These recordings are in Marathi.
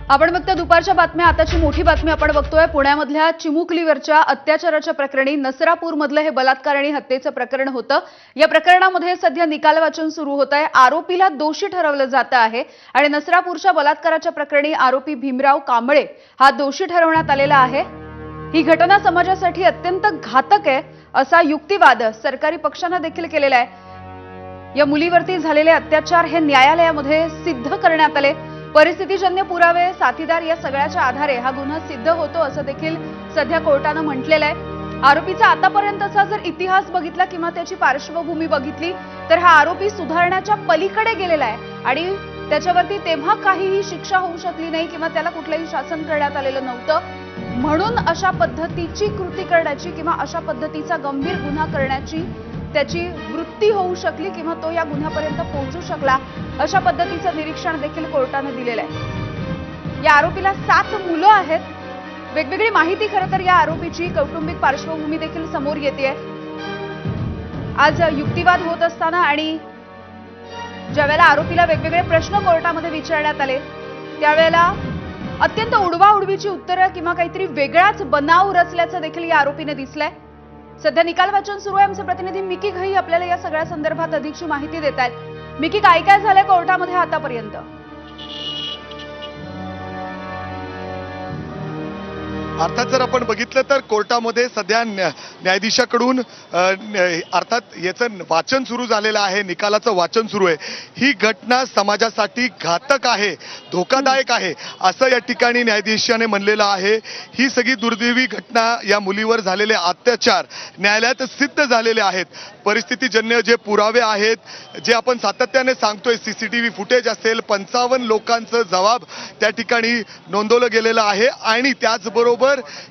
आपण बघतो दुपारच्या बातम्या। आताची मोठी बातमी आपण बघतोय पुण्यामधल्या चिमुकलीवरच्या अत्याचाराच्या प्रकरणी नसरापूरमधलं हे बलात्कार आणि हत्येचं प्रकरण होतं। या प्रकरणामध्ये सध्या निकाल वाचन सुरू होत आहे। आरोपीला दोषी ठरवलं जात आहे आणि नसरापूरच्या बलात्काराच्या प्रकरणी आरोपी भीमराव कांबळे हा दोषी ठरवण्यात आलेला आहे। ही घटना समाजासाठी अत्यंत घातक आहे असा युक्तिवाद सरकारी पक्षाने देखील केलेला आहे। या मुलीवरती झालेले अत्याचार हे न्यायालयामध्ये सिद्ध करण्यात आले। परिस्थितीजन्य पुरावे साथीदार या सगळ्याच्या आधारे हा गुन्हा सिद्ध होतो असं देखील सध्या कोर्टाने म्हटलेलं आहे। आरोपीचा आतापर्यंतचा जर इतिहास बघितला किंवा त्याची पार्श्वभूमी बघितली तर हा आरोपी सुधारण्याच्या पलीकडे गेलेला आहे आणि त्याच्यावरती तेव्हा काहीही शिक्षा होऊ शकली नाही किंवा त्याला कुठलेही शासन करण्यात आलेलं नव्हतं। म्हणून अशा पद्धतीची कृती करण्याची किंवा अशा पद्धतीचा गंभीर गुन्हा करण्याची त्याची वृत्ती होऊ शकली किंवा तो या गुन्ह्यापर्यंत पोहोचू शकला अशा पद्धतीचं निरीक्षण देखील कोर्टाने दिलेलं आहे। या आरोपीला 7 मुलं आहेत। वेगवेगळी माहिती खरं तर या आरोपीची कौटुंबिक पार्श्वभूमी देखील समोर येते। आज युक्तिवाद होत असताना आणि ज्यावेळेला आरोपीला वेगवेगळे प्रश्न कोर्टामध्ये विचारण्यात आले त्यावेळेला अत्यंत उडवाउडवीची उत्तरं किंवा काहीतरी वेगळाच बनाव रचल्याचं देखील या आरोपीने दिसलंय। सध्या निकाल वाचन सुरू आहे। आमचे प्रतिनिधी मिकी घई आपल्याला या सगळ्या संदर्भात अधिकची माहिती देत आहेत। मिकी, काय काय झालंय कोर्टामध्ये आतापर्यंत? अर्थात जर आपण बघितलं तर कोर्टामध्ये सध्या न्यायाधीशाकडून अर्थात याचं वाचन सुरू झालेलं आहे, निकालाचं वाचन सुरू आहे। ही घटना समाजासाठी घातक आहे, धोकादायक आहे असं या ठिकाणी न्यायाधीशाने म्हणलेलं आहे। ही सगळी दुर्दैवी घटना, या मुलीवर झालेले अत्याचार न्यायालयात सिद्ध झालेले आहेत। परिस्थितीजन्य जे पुरावे आहेत, जे आपण सातत्याने सांगतोय, सीसीटीव्ही फुटेज असेल, 55 लोकांचं जबाब त्या ठिकाणी नोंदवलं गेलेलं आहे आणि त्याचबरोबर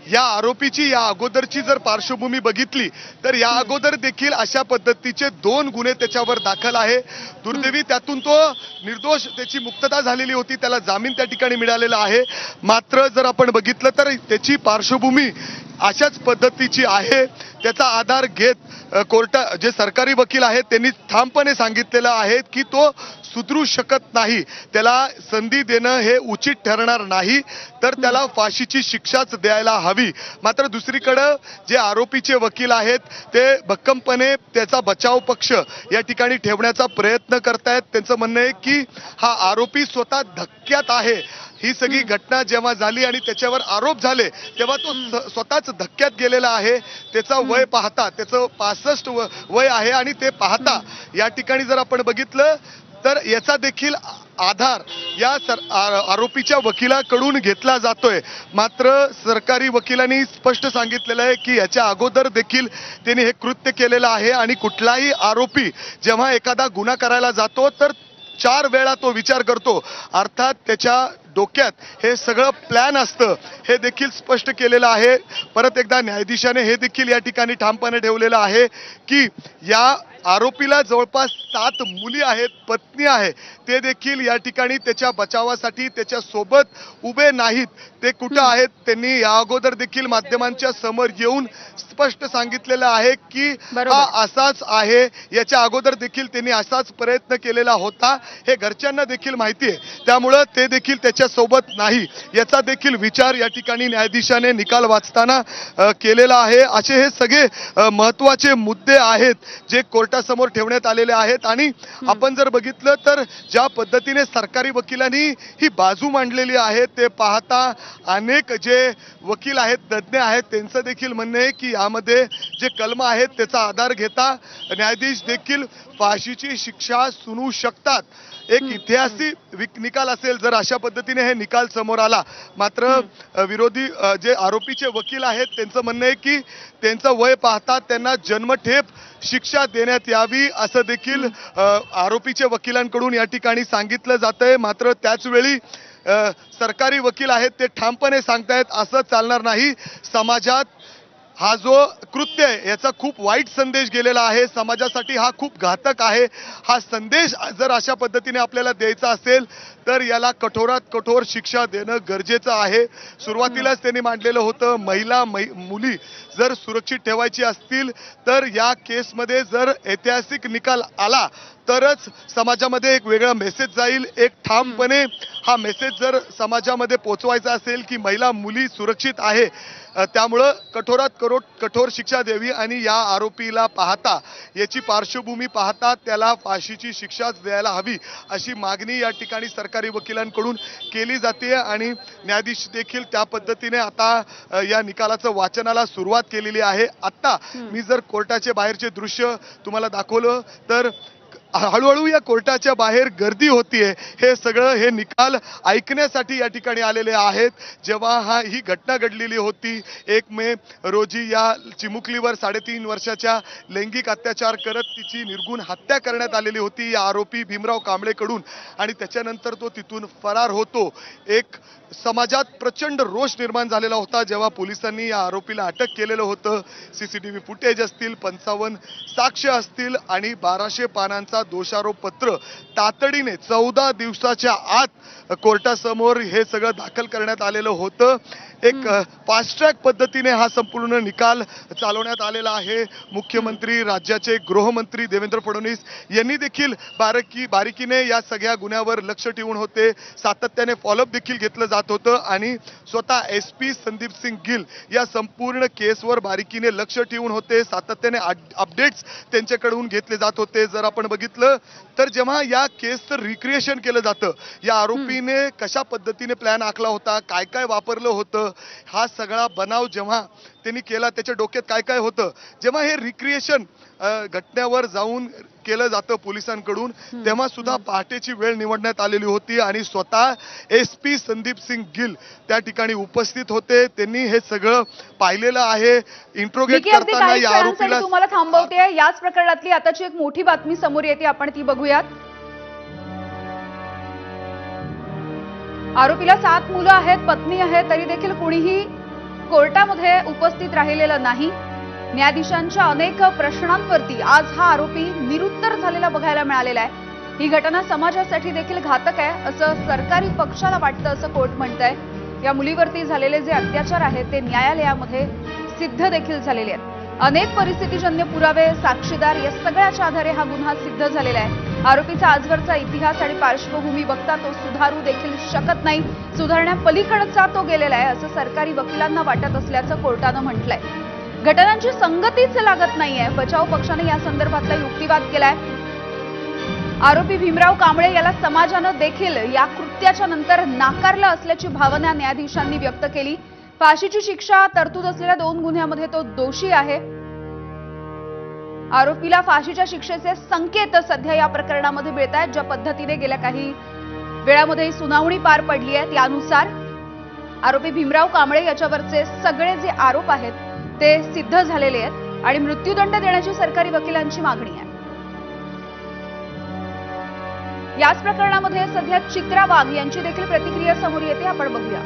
या आरोपीची या अगोदरची जर पार्श्वभूमी बघितली तर या अगोदर देखील अशा पद्धतीचे 2 गुन्हे त्याच्यावर दाखल आहे। दुर्दैवी त्यातून तो निर्दोष, त्याची मुक्तता झालेली होती, त्याला जामीन त्या ठिकाणी मिळालेला आहे। मात्र जर आपण बघितलं तर त्याची पार्श्वभूमी अशाच पद्धतीची आहे। त्याचा आधार घेत कोर्ट जे सरकारी वकील आहेत त्यांनी ठामपणे सांगितलेलं आहे की तो सुधरू शकत नाही, त्याला संधी देणं हे उचित ठरणार नाही, तर त्याला फाशीची शिक्षाच द्यायला हवी। मात्र दुसरीकडे जे आरोपीचे वकील आहेत ते भक्कमपणे त्याचा बचाव पक्ष या ठिकाणी ठेवण्याचा प्रयत्न करतायत। त्यांचं म्हणणं आहे की हा आरोपी स्वतः धक्क्यात आहे। ही सगळी घटना जेव्हा झाली आणि त्याच्यावर आरोप झाले तेव्हा तो स्वतःच धक्क्यात गेलेला आहे। त्याचा वय पाहता, त्याचं 65 वय आहे आणि ते पाहता या ठिकाणी जर आपण बघितलं तर याचा देखील आधार या आरोपीच्या वकिलाकडून घेतला जातोय। मात्र सरकारी वकिलांनी स्पष्ट सांगितलेलं आहे की याच्या अगोदर देखील त्यांनी हे कृत्य केलेलं आहे आणि कुठलाही आरोपी जेव्हा एखादा गुन्हा करायला जातो तर 4 वेळा तो विचार करतो। अर्थात त्याच्या डोक्यात हे सगळं प्लॅन असतं, हे देखील स्पष्ट केलेलं आहे। परत एकदा न्यायाधीशाने हे देखील या ठिकाणी ठामपणे ठेवलेलं आहे की या आरोपीला जवळपास 7 मुली आहेत, पत्नी आहे, ते देखील या ठिकाणी त्याच्या बचावासाठी त्याच्या सोबत उभे नाहीत। ते कुठं आहेत त्यांनी या अगोदर देखील माध्यमांच्या समोर येऊन स्पष्ट सांगितलेलं आहे की हा असाच आहे। याच्या अगोदर देखील त्यांनी असाच प्रयत्न केलेला होता, हे घरच्यांना देखील माहिती आहे, त्यामुळं ते देखील त्याच्या सोबत नाही याचा देखील विचार या ठिकाणी न्यायाधीशाने निकाल वाचताना केलेला आहे। असे हे सगळे महत्त्वाचे मुद्दे आहेत जे कोर्टासमोर ठेवण्यात आलेले आहेत। आणि आपण जर बघितलं तर ज्या पद्धतीने सरकारी वकिलांनी ही बाजू मांडलेली आहे ते पाहता अनेक जे वकील आहेत, तज्ज्ञ आहेत, त्यांचं देखील म्हणणं आहे की यामध्ये जे कलम आहेत त्याचा आधार घेता न्यायाधीश देखील फाशीची शिक्षा सुनवू शकतात। एक ऐतिहासिक निकाल असेल जर अशा पद्धतीने हे निकाल समोर आला। मात्र विरोधी जे आरोपीचे वकील आहेत त्यांचं म्हणणं आहे की त्यांचं वय पाहता त्यांना जन्मठेप शिक्षा देण्यात यावी असं देखील आरोपीचे वकिलांकडून या ठिकाणी सांगितलं जातंय। मात्र त्याच वेळी सरकारी वकील आहेत ते ठामपणे सांगतायत असं चालणार नाही। समाजात हा जो कृत्य आहे याचा खूप वाईट संदेश गेलेला आहे, समाजासाठी हा खूप घातक आहे। हा संदेश जर अशा पद्धतीने आपल्याला द्यायचा असेल तर याला कठोरात कठोर शिक्षा देणं गरजेचं आहे। सुरुवातीलाच त्यांनी मांडलेलं होतं मुली जर सुरक्षित ठेवायची असतील तर या केसमध्ये जर ऐतिहासिक निकाल आला तरच समाजामध्ये एक वेगळा मेसेज जाईल. एक ठामपणे हा मेसेज जर समाजामध्ये पोहोचवायचा असेल की महिला मुली सुरक्षित आहे, त्यामुळं कठोरात कठोर शिक्षा द्यावी आणि या आरोपीला पाहता, याची पार्श्वभूमी पाहता त्याला फाशीची शिक्षा द्यायला हवी अशी मागणी या ठिकाणी सरकारी वकिलांकडून केली जाते आणि न्यायाधीश देखील त्या पद्धतीने आता या निकालाचं वाचनाला सुरुवात केलेली आहे. आता मी जर कोर्टाचे बाहेरचे दृश्य तुम्हाला दाखवलं तर हळूहळू या कोर्टाच्या बाहेर गर्दी होतीये. हे निकाल ऐकण्यासाठी या ठिकाणी आलेले आहेत. जेव्हा ही घटना घडलेली होती 1 मे रोजी, या चिमुकलीवर 3.5 वर्षाच्या लैंगिक अत्याचार करत तिची निर्घृण हत्या करण्यात आलेली होती या आरोपी भीमराव कांबळेकडून, आणि त्याच्यानंतर तो तिथून फरार होतो. एक समाजात प्रचंड रोष निर्माण झालेला होता जेव्हा पोलिसांनी या आरोपीला अटक केलेलं होतं. सीसीटीव्ही फुटेज असतील, 55 साक्ष असतील आणि 1200 पानांचा दोषारोप पत्र तातडीने 14 दिवसाच्या आत कोर्टासमोर हे सगळं दाखल करण्यात आलेलं होतं. एक फास्ट ट्रॅक पद्धतीने हा संपूर्ण निकाल चालवण्यात आलेला आहे. मुख्यमंत्री, राज्याचे गृहमंत्री देवेंद्र फडणवीस यांनी देखील बारीकीने या सगळ्या गुन्ह्यावर लक्ष ठेवून होते. सातत्याने फॉलोअप देखील घेतलं जात होतं आणि स्वतः SP संदीप सिंग गिल या संपूर्ण केसवर बारीकीने लक्ष ठेवून होते. सातत्याने अपडेट्स त्यांच्याकडून घेतले जात होते. जर आपण बघितलं तर जेव्हा या केसचं रिक्रिएशन केलं जातं, या आरोपीने कशा पद्धतीने प्लॅन आखला होता, काय काय वापरलं होतं, हा सगळा बनाव जेव्हा त्यांनी केला, त्याच्या डोक्यात काय काय होतं, जेव्हा हे रिक्रिएशन घटनेवर जाऊन केलं जातं पोलिसांकडून, तेव्हा सुद्धा पहाटेची वेळ निवडण्यात आलेली होती आणि स्वतः SP संदीप सिंग गिल त्या ठिकाणी उपस्थित होते. त्यांनी हे सगळं पाहिलेलं आहे. इंट्रोगेट करताना या आरोपीला तुम्हाला थांबवते. याच प्रकरणातली आताची एक मोठी बातमी समोर येते, आपण ती बघूयात. आरोपीला 7 मुलं आहेत, पत्नी आहे, तरी देखील कुणीही कोर्टामध्ये उपस्थित राहिलेलं नाही. न्यायाधीशांच्या अनेक प्रश्नांवरती आज हा आरोपी निरुत्तर झालेला बघायला मिळालेला आहे. ही घटना समाजासाठी देखील घातक आहे असं सरकारी पक्षाला वाटतं, असं कोर्ट म्हणतंय. या मुलीवरती झालेले जे अत्याचार आहेत ते न्यायालयामध्ये सिद्ध देखील झालेले आहेत. अनेक परिस्थितीजन्य पुरावे, साक्षीदार या सगळ्याच्या आधारे हा गुन्हा सिद्ध झालेला आहे. आरोपीचा आजवरचा इतिहास आणि पार्श्वभूमी बघता तो सुधारू देखील शकत नाही. सुधारण्यापलीकडचा तो गेलेला आहे असं सरकारी वकिलांना वाटत असल्याचं कोर्टानं म्हटलंय. घटनांची संगतीच लागत नाहीये. बचाव पक्षाने या संदर्भातला युक्तिवाद केलाय. आरोपी भीमराव कांबळे याला समाजानं देखील या कृत्याच्या नंतर नाकारलं असल्याची भावना न्यायाधीशांनी व्यक्त केली. फाशीची शिक्षा तरतूद असलेल्या 2 गुन्ह्यामध्ये तो दोषी आहे. आरोपीला फाशीच्या शिक्षेचे संकेत सध्या या प्रकरणामध्ये मिळत आहेत. ज्या पद्धतीने गेल्या काही वेळामध्ये सुनावणी पार पडली आहे त्यानुसार आरोपी भीमराव कांबळे याच्यावरचे सगळे जे आरोप आहेत ते सिद्ध झालेले आहेत आणि मृत्यूदंड देण्याची सरकारी वकिलांची मागणी आहे. याच प्रकरणामध्ये सध्या चित्रा वाघ यांची देखील प्रतिक्रिया समोर येते, आपण बघूया.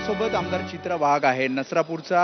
सोबत आमदार चित्रा वाघ आहे. नसरापूरचा